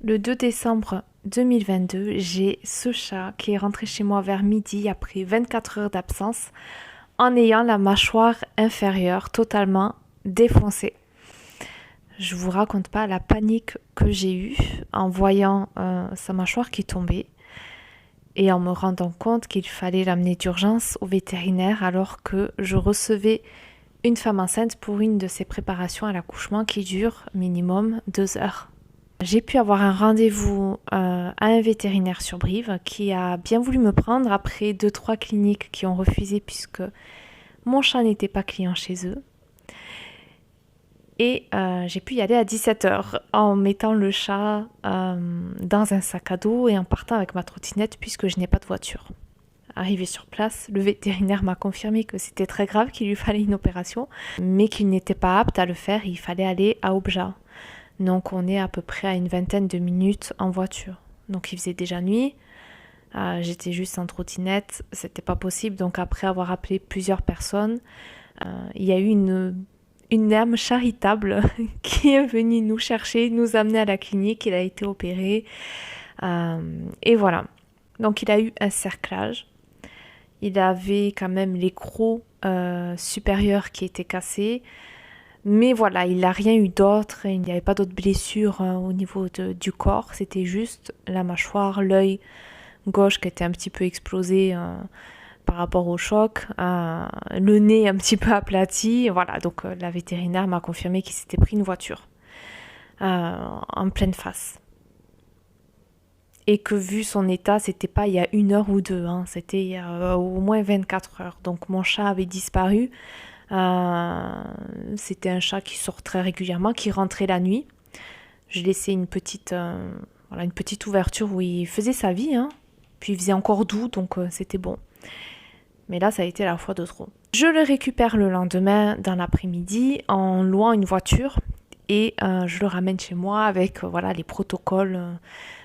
Le 2 décembre 2022, j'ai ce chat qui est rentré chez moi vers midi après 24 heures d'absence en ayant la mâchoire inférieure totalement défoncée. Je vous raconte pas la panique que j'ai eue en voyant sa mâchoire qui tombait et en me rendant compte qu'il fallait l'amener d'urgence au vétérinaire alors que je recevais une femme enceinte pour une de ses préparations à l'accouchement qui dure minimum 2 heures. J'ai pu avoir un rendez-vous à un vétérinaire sur Brive qui a bien voulu me prendre après 2-3 cliniques qui ont refusé puisque mon chat n'était pas client chez eux. Et j'ai pu y aller à 17 heures en mettant le chat dans un sac à dos et en partant avec ma trottinette puisque je n'ai pas de voiture. Arrivé sur place, le vétérinaire m'a confirmé que c'était très grave, qu'il lui fallait une opération, mais qu'il n'était pas apte à le faire, il fallait aller à Objat. Donc on est à peu près à une vingtaine de minutes en voiture. Donc il faisait déjà nuit, j'étais juste en trottinette, c'était pas possible. Donc après avoir appelé plusieurs personnes, il y a eu une âme charitable qui est venue nous chercher, nous amener à la clinique, il a été opéré. Et voilà. Donc il a eu un cerclage. Il avait quand même les crocs supérieurs qui étaient cassés. Mais voilà, il n'a rien eu d'autre, il n'y avait pas d'autres blessures au niveau du corps, c'était juste la mâchoire, l'œil gauche qui était un petit peu explosé par rapport au choc, le nez un petit peu aplati, voilà, donc la vétérinaire m'a confirmé qu'il s'était pris une voiture en pleine face. Et que vu son état, c'était pas il y a 1 heure ou deux, c'était il y a au moins 24 heures, donc mon chat avait disparu. C'était un chat qui sort très régulièrement, qui rentrait la nuit. Je laissais une petite ouverture où il faisait sa vie, puis il faisait encore doux, donc c'était bon. Mais là, ça a été la fois de trop. Je le récupère le lendemain dans l'après-midi en louant une voiture et je le ramène chez moi avec les protocoles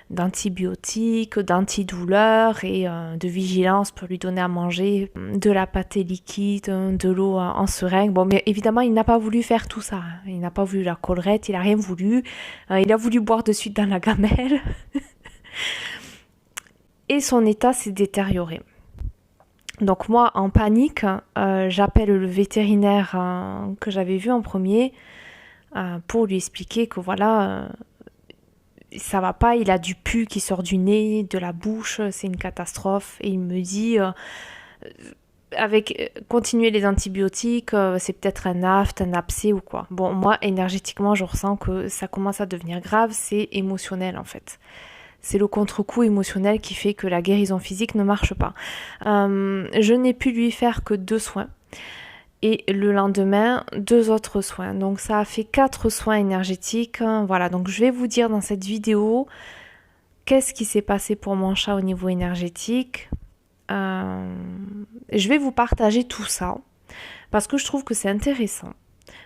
d'antibiotiques, d'antidouleurs et de vigilance pour lui donner à manger, de la pâtée liquide, de l'eau en seringue. Bon, mais évidemment, il n'a pas voulu faire tout ça. Il n'a pas voulu la collerette, il n'a rien voulu. Il a voulu boire de suite dans la gamelle. Et son état s'est détérioré. Donc moi, en panique, j'appelle le vétérinaire que j'avais vu en premier pour lui expliquer que ça va pas, il a du pus qui sort du nez, de la bouche, c'est une catastrophe. Et il me dit, continuer les antibiotiques, c'est peut-être un aphte, un abcès ou quoi. Bon, moi, énergétiquement, je ressens que ça commence à devenir grave, c'est émotionnel en fait. C'est le contre-coup émotionnel qui fait que la guérison physique ne marche pas. Je n'ai pu lui faire que 2 soins. Et le lendemain, 2 autres soins. Donc ça a fait 4 soins énergétiques. Voilà, donc je vais vous dire dans cette vidéo qu'est-ce qui s'est passé pour mon chat au niveau énergétique. Je vais vous partager tout ça parce que je trouve que c'est intéressant.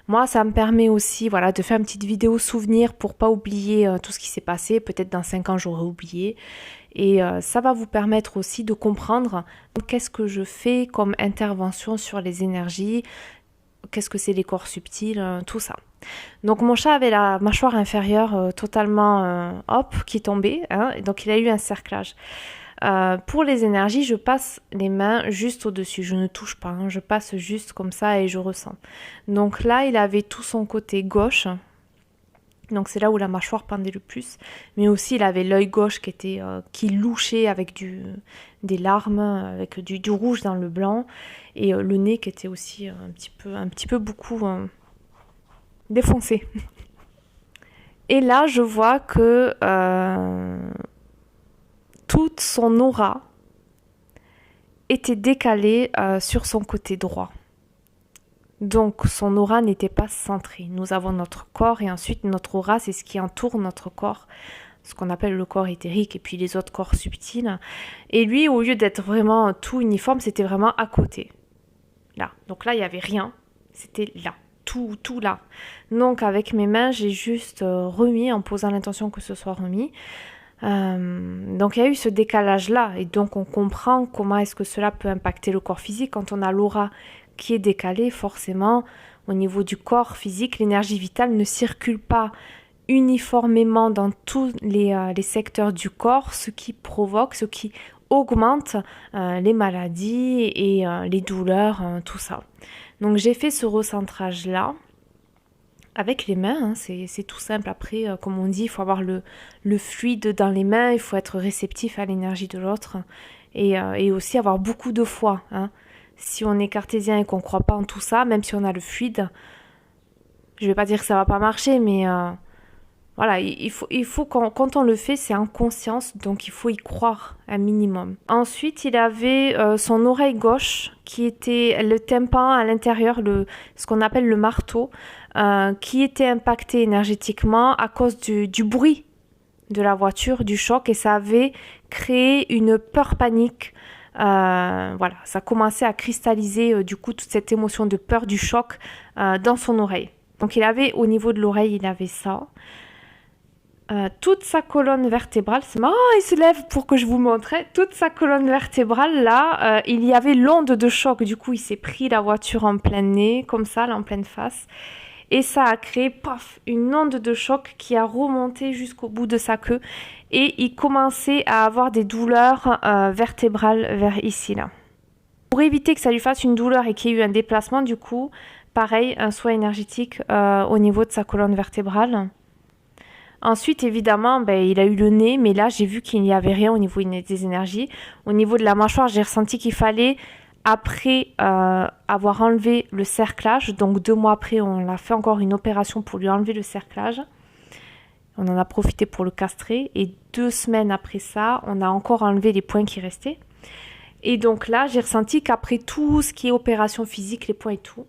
Moi, ça me permet aussi de faire une petite vidéo souvenir pour pas oublier tout ce qui s'est passé. Peut-être dans 5 ans, j'aurais oublié. Et ça va vous permettre aussi de comprendre qu'est-ce que je fais comme intervention sur les énergies, qu'est-ce que c'est les corps subtils, tout ça. Donc mon chat avait la mâchoire inférieure totalement qui tombait, donc il a eu un cerclage. Pour les énergies, je passe les mains juste au-dessus, je ne touche pas, je passe juste comme ça et je ressens. Donc là, il avait tout son côté gauche, donc c'est là où la mâchoire pendait le plus, mais aussi il avait l'œil gauche qui louchait avec des larmes, avec du rouge dans le blanc, et le nez qui était aussi un petit peu beaucoup défoncé. Et là, je vois que toute son aura était décalée sur son côté droit. Donc son aura n'était pas centrée. Nous avons notre corps et ensuite notre aura, c'est ce qui entoure notre corps, ce qu'on appelle le corps éthérique et puis les autres corps subtils. Et lui, au lieu d'être vraiment tout uniforme, c'était vraiment à côté. Là. Donc là, il n'y avait rien. C'était là. Tout là. Donc avec mes mains, j'ai juste remis en posant l'intention que ce soit remis. Donc il y a eu ce décalage là et donc on comprend comment est-ce que cela peut impacter le corps physique quand on a l'aura qui est décalée. Forcément au niveau du corps physique, l'énergie vitale ne circule pas uniformément dans tous les secteurs du corps, ce qui provoque, ce qui augmente les maladies et les douleurs, tout ça. Donc j'ai fait ce recentrage-là avec les mains, hein, c'est tout simple. Après, comme on dit, il faut avoir le fluide dans les mains, il faut être réceptif à l'énergie de l'autre et aussi avoir beaucoup de foi. Hein. Si on est cartésien et qu'on ne croit pas en tout ça, même si on a le fluide, je ne vais pas dire que ça ne va pas marcher, mais voilà, il faut quand on le fait, c'est en conscience, donc il faut y croire un minimum. Ensuite, il avait son oreille gauche qui était le tympan à l'intérieur, ce qu'on appelle le marteau, qui était impacté énergétiquement à cause du bruit de la voiture, du choc, et ça avait créé une peur panique. Voilà, ça commençait à cristalliser du coup toute cette émotion de peur du choc dans son oreille. Donc il avait au niveau de l'oreille, il avait ça. Toute sa colonne vertébrale, c'est marrant, il se lève pour que je vous montre. Toute sa colonne vertébrale, là, il y avait l'onde de choc. Du coup, il s'est pris la voiture en plein nez, comme ça, là, en pleine face. Et ça a créé, paf, une onde de choc qui a remonté jusqu'au bout de sa queue. Et il commençait à avoir des douleurs vertébrales vers ici, là. Pour éviter que ça lui fasse une douleur et qu'il y ait eu un déplacement, du coup, pareil, un soin énergétique au niveau de sa colonne vertébrale. Ensuite, évidemment, il a eu le nez, mais là, j'ai vu qu'il n'y avait rien au niveau des énergies. Au niveau de la mâchoire, j'ai ressenti qu'il fallait, après avoir enlevé le cerclage, donc 2 mois après, on a fait encore une opération pour lui enlever le cerclage. On en a profité pour le castrer. Et 2 semaines après ça, on a encore enlevé les points qui restaient. Et donc là, j'ai ressenti qu'après tout ce qui est opération physique, les points et tout,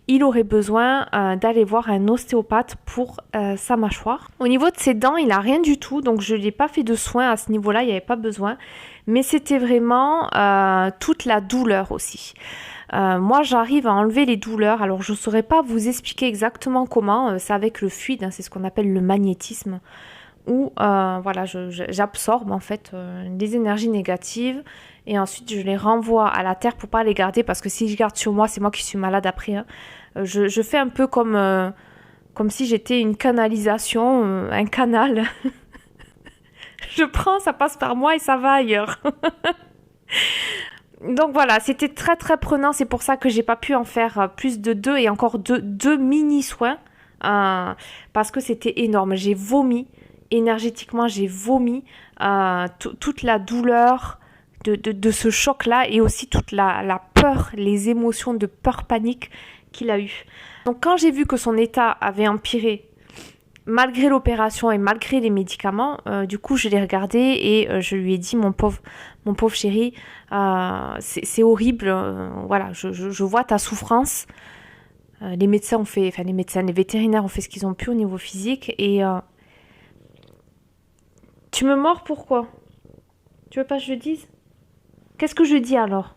il aurait besoin d'aller voir un ostéopathe pour sa mâchoire. Au niveau de ses dents, il n'a rien du tout, donc je ne lui ai pas fait de soins à ce niveau-là, il n'y avait pas besoin. Mais c'était vraiment toute la douleur aussi. Moi, j'arrive à enlever les douleurs, alors je ne saurais pas vous expliquer exactement comment, c'est avec le fluide, hein, c'est ce qu'on appelle le magnétisme, où voilà, j'absorbe en fait des énergies négatives et ensuite je les renvoie à la terre pour pas les garder, parce que si je garde sur moi, c'est moi qui suis malade après. Hein. Je fais un peu comme si j'étais une canalisation, un canal. Je prends, ça passe par moi et ça va ailleurs. Donc voilà, c'était très très prenant, c'est pour ça que j'ai pas pu en faire plus de 2 et encore deux mini soins parce que c'était énorme. J'ai vomi, énergétiquement j'ai vomi toute la douleur de ce choc-là et aussi toute la peur, les émotions de peur panique qu'il a eu. Donc quand j'ai vu que son état avait empiré malgré l'opération et malgré les médicaments, du coup je l'ai regardé et je lui ai dit mon pauvre chéri, c'est horrible, voilà, je vois ta souffrance. Les vétérinaires ont fait ce qu'ils ont pu au niveau physique et tu me mords pourquoi? Tu veux pas que je le dise? Qu'est-ce que je dis alors?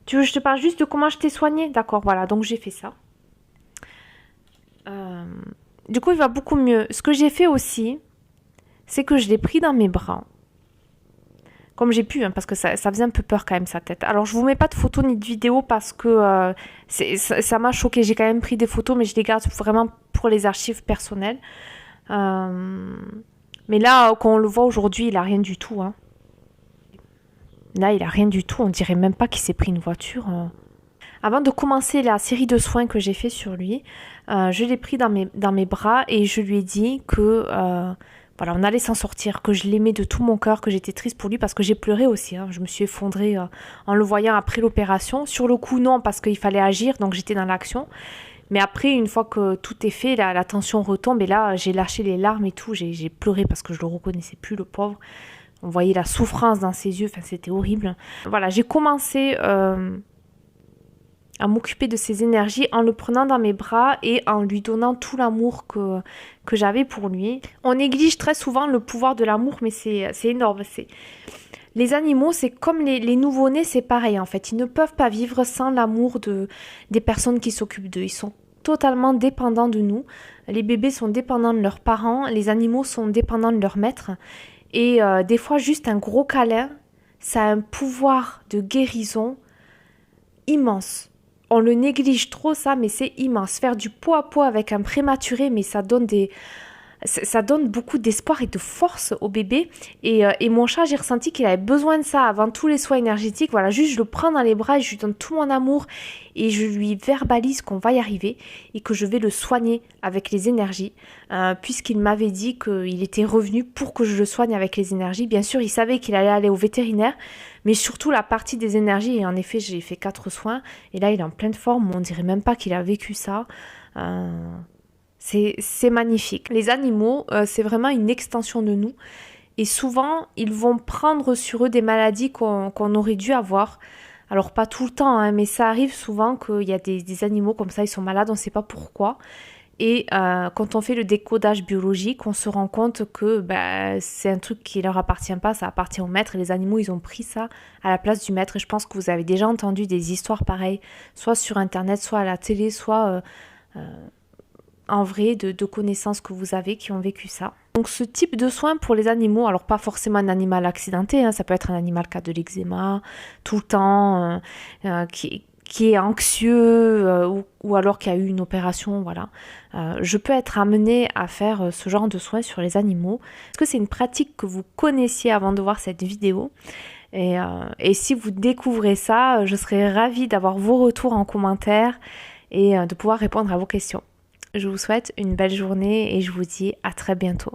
Tu veux que je te parle juste de comment je t'ai soigné? D'accord, voilà, donc j'ai fait ça. Du coup, il va beaucoup mieux. Ce que j'ai fait aussi, c'est que je l'ai pris dans mes bras. Comme j'ai pu, hein, parce que ça faisait un peu peur quand même sa tête. Alors, je vous mets pas de photos ni de vidéos parce que ça m'a choqué. J'ai quand même pris des photos, mais je les garde vraiment pour les archives personnelles. Mais là, quand on le voit aujourd'hui, il a rien du tout. Hein. Là, il a rien du tout. On dirait même pas qu'il s'est pris une voiture. Avant de commencer la série de soins que j'ai fait sur lui, je l'ai pris dans mes bras et je lui ai dit que voilà, on allait s'en sortir, que je l'aimais de tout mon cœur, que j'étais triste pour lui parce que j'ai pleuré aussi. Hein. Je me suis effondrée en le voyant après l'opération. Sur le coup, non, parce qu'il fallait agir, donc j'étais dans l'action. Mais après, une fois que tout est fait, la tension retombe et là, j'ai lâché les larmes et tout. J'ai pleuré parce que je le reconnaissais plus, le pauvre. On voyait la souffrance dans ses yeux, enfin, c'était horrible. Voilà, j'ai commencé à m'occuper de ses énergies en le prenant dans mes bras et en lui donnant tout l'amour que j'avais pour lui. On néglige très souvent le pouvoir de l'amour, mais c'est énorme. Les animaux, c'est comme les nouveau-nés, c'est pareil en fait. Ils ne peuvent pas vivre sans l'amour des personnes qui s'occupent d'eux. Ils sont totalement dépendants de nous. Les bébés sont dépendants de leurs parents, les animaux sont dépendants de leur maître. Et des fois, juste un gros câlin, ça a un pouvoir de guérison immense. On le néglige trop ça, mais c'est immense. Faire du pot à pot avec un prématuré, mais ça donne beaucoup d'espoir et de force au bébé. Et mon chat, j'ai ressenti qu'il avait besoin de ça avant tous les soins énergétiques. Voilà, juste je le prends dans les bras et je lui donne tout mon amour et je lui verbalise qu'on va y arriver et que je vais le soigner avec les énergies, puisqu'il m'avait dit qu'il était revenu pour que je le soigne avec les énergies. Bien sûr, il savait qu'il allait aller au vétérinaire, mais surtout la partie des énergies. Et en effet, j'ai fait 4 soins et là, il est en pleine forme. On dirait même pas qu'il a vécu ça. C'est magnifique. Les animaux, c'est vraiment une extension de nous. Et souvent, ils vont prendre sur eux des maladies qu'on aurait dû avoir. Alors, pas tout le temps, hein, mais ça arrive souvent qu'il y a des animaux comme ça, ils sont malades, on ne sait pas pourquoi. Et quand on fait le décodage biologique, on se rend compte que c'est un truc qui ne leur appartient pas, ça appartient au maître. Et les animaux, ils ont pris ça à la place du maître. Et je pense que vous avez déjà entendu des histoires pareilles, soit sur Internet, soit à la télé, soit en vrai de connaissances que vous avez qui ont vécu ça. Donc ce type de soins pour les animaux, alors pas forcément un animal accidenté, hein, ça peut être un animal qui a de l'eczéma tout le temps, qui est anxieux ou alors qui a eu une opération, voilà. Je peux être amenée à faire ce genre de soins sur les animaux. Est-ce que c'est une pratique que vous connaissiez avant de voir cette vidéo ? Et si vous découvrez ça, je serais ravie d'avoir vos retours en commentaire et de pouvoir répondre à vos questions. Je vous souhaite une belle journée et je vous dis à très bientôt.